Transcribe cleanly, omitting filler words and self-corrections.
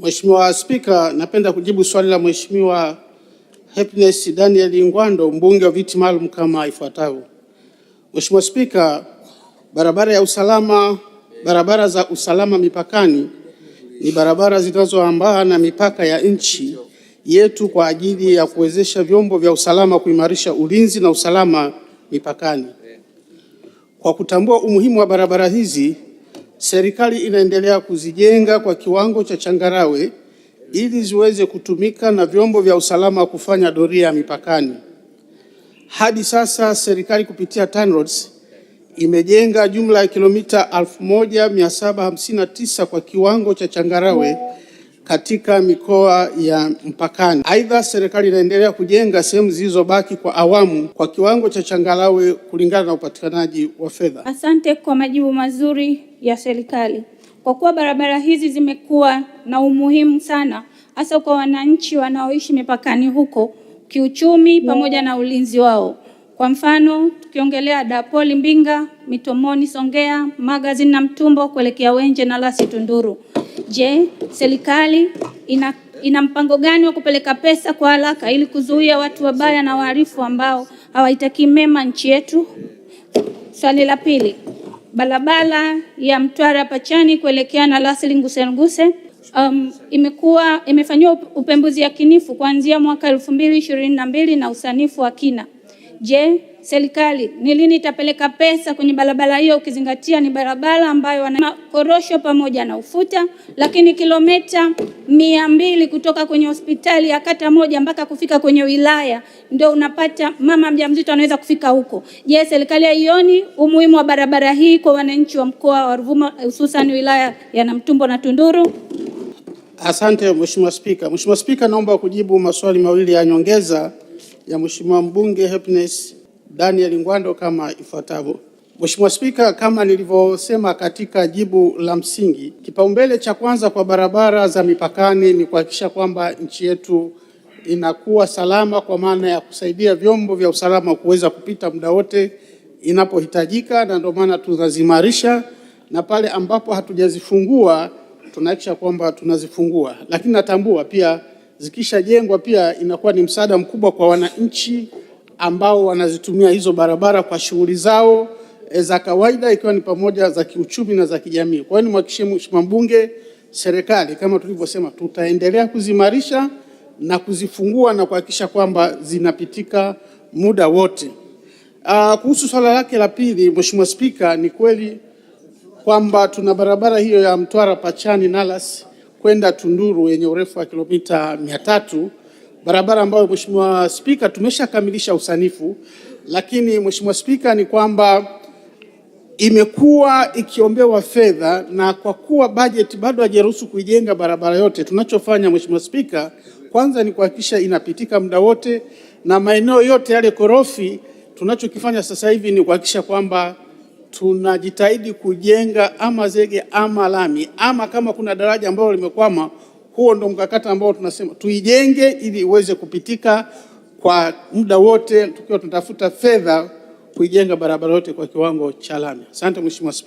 Mheshimiwa Spika, napenda kujibu swali la Mheshimiwa Happiness Daniel Ngwando, mbunge wa viti maalum kama ifuatavyo. Mheshimiwa Spika, barabara za usalama mipakani ni barabara zinazoambatana na mipaka ya nchi yetu kwa ajili ya kuwezesha vyombo vya usalama kuimarisha ulinzi na usalama mipakani. Kwa kutambua umuhimu wa barabara hizi, serikali inaendelea kuzijenga kwa kiwango cha changarawe ili ziweze kutumika na vyombo vya usalama kufanya doria mipakani. Hadi sasa serikali kupitia TANROADS imejenga jumla ya kilomita 1759 kwa kiwango cha changarawe katika mikoa ya mpakani. Aidha, serikali inaendelea kujenga sehemu zilizobaki kwa awamu kwa kiwango cha changarawe kulingana na upatikanaji wa fedha. Asante kwa majibu mazuri ya serikali. Kwa kuwa barabara hizi zimekuwa na umuhimu sana hasa kwa wananchi wanaoishi mipakani huko kiuchumi pamoja na ulinzi wao. Kwa mfano, tukiongelea Dapoli Mbinga, Mitomoni Songea, Magazini na Mtumbo kuelekea Wenje na Lasi Tunduru. Je, serikali ina mpango gani wa kupeleka pesa kwa haraka ili kuzuia watu wabaya na wahalifu ambao hawaitakii mema nchi yetu? Swali la pili, barabara ya Mtwara Pachani kuelekea na Lasi Nguse imefanywa upembuzi yakinifu kuanzia mwaka 2022 na usanifu wa kina. Je, serikali ni lini itapeleka pesa kwenye barabara hiyo ukizingatia ni barabara ambayo wana korosho pamoja na ufuta, lakini kilomita 200 kutoka kwenye hospitali ya kata moja mpaka kufika kwenye wilaya ndio unapata mama mjamzito anaweza kufika huko. Je, serikali haioni umuhimu wa barabara hii kwa wananchi wa mkoa wa Ruvuma hususan wilaya ya Namtumbo na Tunduru? Asante Mheshimiwa Spika. Mheshimiwa Spika, naomba kujibu maswali mawili ya nyongeza ya Mheshimiwa mbunge Happiness Daniel Ngwando kama ifuatavyo. Mheshimiwa Spika, kama nilivyosema katika jibu la msingi, kipaumbele cha kwanza kwa barabara za mipakani ni kuhakikisha kwamba nchi yetu inakuwa salama, kwa maana ya kusaidia vyombo vya usalama kuweza kupita muda wote inapohitajika, na ndio maana tunazimarisha, na pale ambapo hatujazifungua tunahakikisha kwamba tunazifungua. Lakini natambua pia zikishajengwa pia inakuwa ni msaada mkubwa kwa wananchi ambao wanazitumia hizo barabara kwa shughuli zao za kawaida, ikiwa ni pamoja za kiuchumi na za kijamii. Kwa hiyo nimhakikishie Mheshimiwa mbunge, serikali kama tulivyosema tutaendelea kuzimarisha na kuzifungua na kuhakikisha kwamba zinapitika muda wote. Kuhusu swala lake la pili, Mheshimiwa Spika, ni kweli kwamba tuna barabara hiyo ya Mtwara Pachani Nalas kwenda Tunduru yenye urefu wa kilomita 300, barabara ambayo Mheshimiwa Spika tumeshakamilisha usanifu, lakini Mheshimiwa Spika ni kwamba imekuwa ikiombewa fedha, na kwa kuwa budget bado haijaruhusu kuijenga barabara yote, tunachofanya Mheshimiwa Spika kwanza ni kuhakikisha inapitika muda wote, na maeneo yote yale korofi tunachokifanya sasa hivi ni kuhakikisha kwamba tunajitahidi kujenga ama zege ama lami, ama kama kuna daraja ambalo limekwama, huo ndo mkakati ambao tunasema tuijenge ili iweze kupitika kwa muda wote, tukiwa tunatafuta fedha kuijenga barabara yote kwa kiwango cha lami. Asante Mheshimiwa Spika.